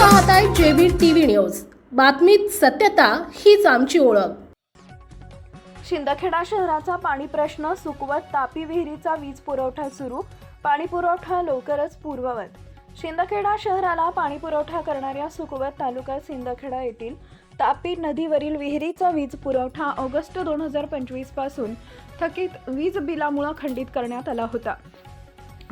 पाहताय जेबीर TV news. बातमीत सत्यता हीच आमची ओळख। शिंदखेडा शहराचा पाणी प्रश्न सुकवत तापी विहिरीचा वीज पुरवठा सुरू। पाणी पुरवठा लवकरच पूर्ववत। शिंदखेडा शहराला पाणी पुरवठा करणाऱ्या सुकवत तालुक्यात शिंदखेडा येथील तापी नदीवरील विहिरीचा वीज पुरवठा ऑगस्ट 2025 पासून थकीत वीज बिलामुळे खंडित करण्यात आला होता।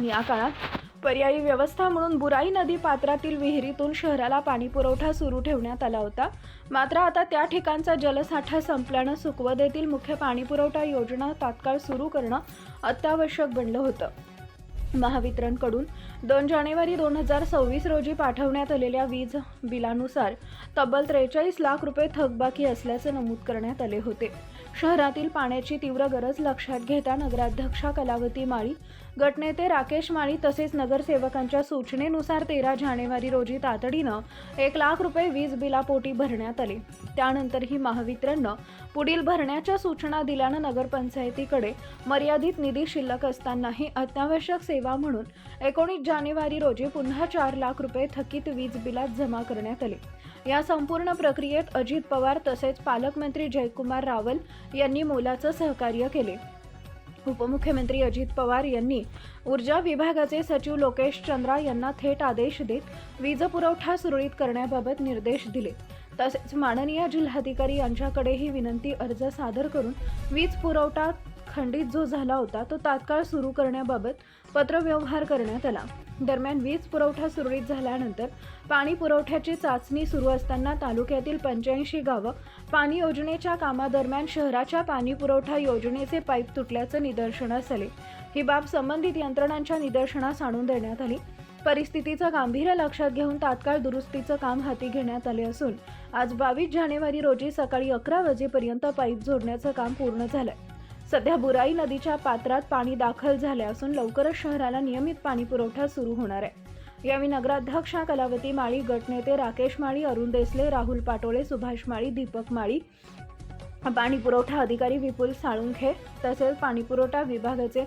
या काळात पर्यायी व्यवस्था म्हणून बुराई नदी पात्रातील विहिरीतून शहराला पाणी पुरवठा सुरू ठेवण्यात आला होता। मात्र आता त्या ठिकाणचा जलसाठा संपल्याने सुकवत येथील मुख्य पाणी पुरवठा योजना तात्काळ सुरू करणं अत्यावश्यक बनलं होतं। महावितरणकडून 2 जानेवारी 2026 रोजी पाठवण्यात आलेल्या वीज बिलानुसार तब्बल 43 लाख रुपये थकबाकी असल्याचे नमूद करण्यात आले होते। शहरातील पाण्याची तीव्र गरज लक्षात घेता नगराध्यक्षा कलावती माळी, गटनेते राकेश माळी तसेच नगरसेवकांच्या सूचनेनुसार 13 जानेवारी रोजी तातडीनं 1 लाख रुपये वीज बिलापोटी भरण्यात आले। त्यानंतरही महावितरणनं पुढील भरण्याच्या सूचना दिल्यानं नगरपंचायतीकडे मर्यादित निधी शिल्लक असतानाही अत्यावश्यक सेवा म्हणून 19 जानेवारी रोजी पुन्हा 4 लाख रुपये थकीत वीज बिलात जमा करण्यात आले। या संपूर्ण प्रक्रियेत अजित पवार तसेच पालकमंत्री जयकुमार रावल यांनी मोलाचं सहकार्य केले। उपमुख्यमंत्री अजित पवार यांनी ऊर्जा विभागाचे सचिव लोकेश चंद्रा यांना थेट आदेश देत वीज पुरवठा सुरळीत करण्याबाबत निर्देश दिले। तसेच माननीय जिल्हाधिकारी यांच्याकडेही विनंती अर्ज सादर करून वीज पुरवठा खंडित जो झाला होता तो तात्काळ सुरू करण्याबाबत पत्रव्यवहार करण्यात आला। दरम्यान वीज पुरवठा सुरळीत झाल्यानंतर पाणी पुरवठ्याची चाचणी सुरू असताना तालुक्यातील 85 गावं पाणी योजनेच्या कामादरम्यान शहराच्या पाणी पुरवठा योजनेचे पाईप तुटल्याचं निदर्शनास आले। ही बाब संबंधित यंत्रणांच्या निदर्शनास आणून देण्यात आली। परिस्थितीचं गांभीर्य लक्षात घेऊन तात्काळ दुरुस्तीचं काम हाती घेण्यात आले असून आज 22 जानेवारी रोजी सकाळी 11 वाजेपर्यंत पाईप जोडण्याचं काम पूर्ण झालंय। सध्या बुराई नदीच्या पात्रात पाणी दाखल झाले असून लवकरच शहराला नियमित पाणी पुरवठा सुरू होणार आहे। यावेळी नगराध्यक्षा कलावती माळी, गटनेते राकेश माळी, अरुण देसले, राहुल पाटोळे, सुभाष माळी, दीपक माळी, पाणी पुरवठा अधिकारी विपुल साळुंखे तसेच पाणी पुरवठा विभागाचे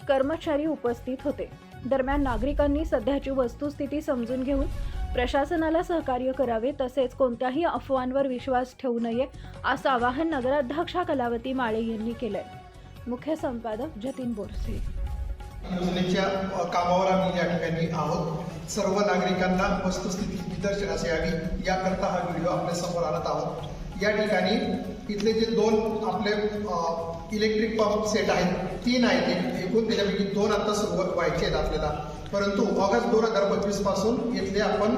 कर्मचारी उपस्थित होते। दरम्यान नागरिकांनी सध्याची वस्तुस्थिती समजून घेऊन प्रशासनाला सहकार्य करावे तसेच कोणत्याही अफवांवर विश्वास ठेवू नये असं आवाहन नगराध्यक्षा कलावती माळे यांनी केलंय। मुख्य संपादक जतीन बोरसे। योजनेच्या कामावर आम्ही या ठिकाणी आहोत। सर्व नागरिकांना वस्तुस्थिती निदर्शनास यावी याकरता हा व्हिडिओ आपल्या समोर आणत आहोत। या ठिकाणी इथले जे 2 आपले इलेक्ट्रिक पंप सेट आहेत, 3 आहेत एकूण, त्याच्यापैकी 2 आता सुरू व्हायचे आहेत आपल्याला। परंतु ऑगस्ट 2025 पासून इथले आपण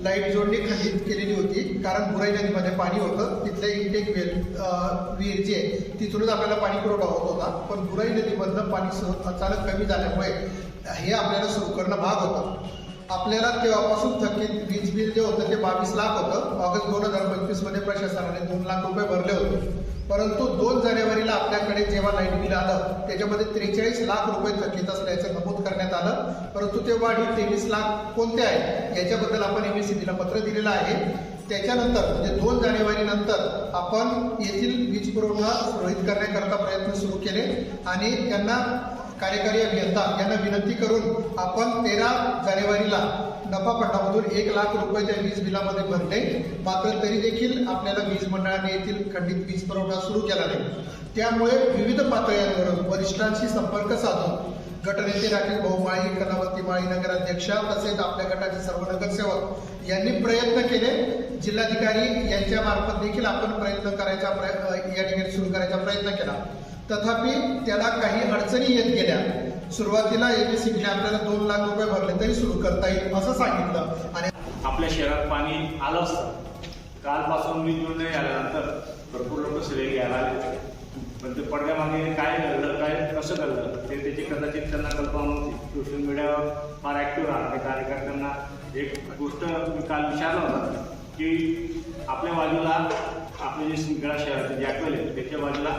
लाईट जोडणी खंडित केलेली होती, कारण बुराई नदीमध्ये पाणी होतं। तिथले इंटेक विहीर जी आहे तिथूनच आपल्याला पाणी पुरवठा होत होता, पण बुराई नदीमधलं पाणी अचानक कमी झाल्यामुळे हे आपल्याला सुरू करणं भाग होतं। आपल्याला तेव्हापासून थकीत वीज बिल जे होतं ते 22 लाख होतं। ऑगस्ट 2025 मध्ये प्रशासनाने 2 लाख रुपये भरले होते, परंतु 2 जानेवारीला आपल्याकडे जेव्हा लाईट बिल आलं त्याच्यामध्ये 43 लाख रुपये थकीत असल्याचं नमूद करण्यात आलं। परंतु ते वाढी 23 लाख कोणते आहे याच्याबद्दल आपण MSEBला पत्र दिलेलं आहे। त्याच्यानंतर म्हणजे 2 जानेवारी नंतर आपण येथील वीज पुरवठा सुरळीत करण्याकरता प्रयत्न सुरू केले आणि त्यांना कार्यकारी अभियंता यांना विनंती करून आपण 13 जानेवारीला नफा फंडामधून 1 लाख रुपये त्या वीज बिलामध्ये भरले। मात्र तरी देखील आपल्याला वीज मंडळाने येथील खंडित वीज पुरवठा सुरू केला नाही। त्यामुळे विविध पातळ्यांवरून वरिष्ठांशी संपर्क साधून गटनेते राकेश भाऊ माळी, कलावती माळी, नगराध्यक्षा तसेच आपल्या गटाचे सर्व नगरसेवक यांनी प्रयत्न केले। जिल्हाधिकारी यांच्या मार्फत देखील आपण प्रयत्न करायचा या ठिकाणी सुरू करायचा प्रयत्न केला, तथापि त्याला काही अडचणी येत गेल्या। सुरुवातीला MSEBने आपल्याला 2 लाख रुपये भरले तरी सुरू करता येईल असं सांगितलं आणि आपल्या शहरात पाणी आलं असतं। कालपासून वीज जोडणी आल्यानंतर भरपूर लोक सगळे घ्यायला आले, पण ते पडद्यामागे काय घडलं, काय कसं घडलं ते त्याची कदाचित त्यांना कल्पना नव्हती। सोशल मीडियावर फार ॲक्टिव्ह राहणारे कार्यकर्त्यांना एक गोष्ट मी काल विचारलं होतं की आपल्या बाजूला आपले जे शिंदखेडा शहराचे जे ॲक्च्युअल आहे त्याच्या बाजूला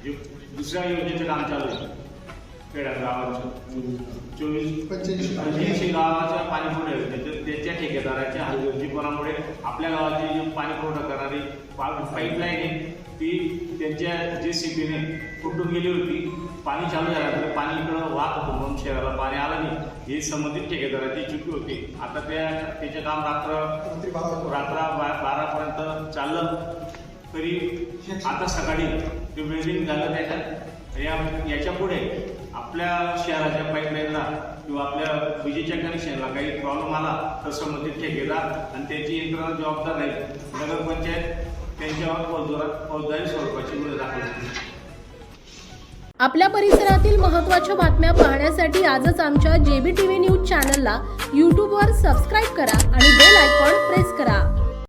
जे दुसऱ्या योजनेचं काम चालू आहे खेड्या गावाचं 24-85 गावाच्या पाणी पुरवठा त्याच्या ठेकेदाराच्या हलगर्जीपणामुळे आपल्या गावाची जी पाणी पुरवठा करणारी पाईपलाईन आहे ती त्यांच्या JCBने फुटून गेली होती। पाणी चालू झालं तर पाणी इकडं वाहत होतं म्हणून शहराला पाणी आलं नाही, ही संबंधित ठेकेदाराची चुकी होती. आता त्याचे काम रात्री 12पर्यंत चाललं, तरी आता सकाळी ते वेल्डिंग झालं. त्याच्यात याच्या पुढे आपल्या शहराच्या पाईपलाईनला किंवा आपल्या विजेच्या कनेक्शनला काही प्रॉब्लेम आला तर संबंधित ठेकेदार आणि त्याची यंत्रणा जबाबदार राहील. नगरपंचायत त्यांच्यावर फौजदारी स्वरूपाची गुन्हे दाखल केली. आपल्या परिसरातील महत्त्वाच्या बातम्या पाहण्यासाठी आजच आमच्या JBTV न्यूज चॅनलला यूट्यूबवर सबस्क्राईब करा आणि बेल आयकॉन प्रेस करा.